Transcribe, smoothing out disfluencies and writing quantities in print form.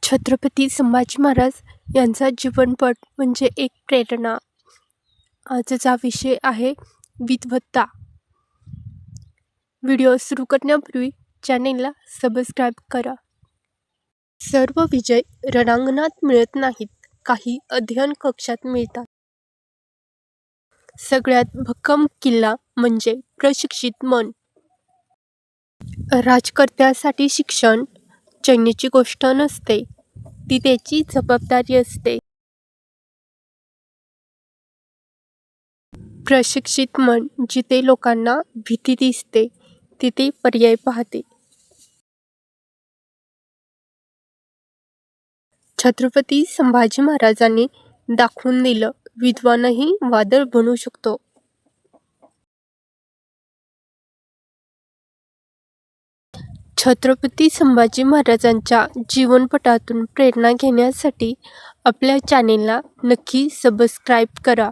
छत्रपती संभाजी महाराज यांचा जीवनपट म्हणजे एक प्रेरणा. आजचा विषय आहे विद्वत्ता. व्हिडिओ सुरू करण्यापूर्वी चॅनेलला सबस्क्राईब करा. सर्व विजय रणांगणात मिळत नाहीत, काही अध्ययन कक्षात मिळतात. सगळ्यात भक्कम किल्ला म्हणजे प्रशिक्षित मन. राजकर्त्यासाठी शिक्षण चैनीची गोष्ट नसते, ती त्याची जबाबदारी असते. प्रशिक्षित मन जिथे लोकांना भीती दिसते, तिथे पर्याय पाहते. छत्रपती संभाजी महाराजांनी दाखवून दिलं, विद्वानही वादळ बनू शकतो. छत्रपती संभाजी महाराजांच्या जीवनपटातून प्रेरणा घेण्यासाठी आपल्या चॅनेलला नक्की सबस्क्राईब करा.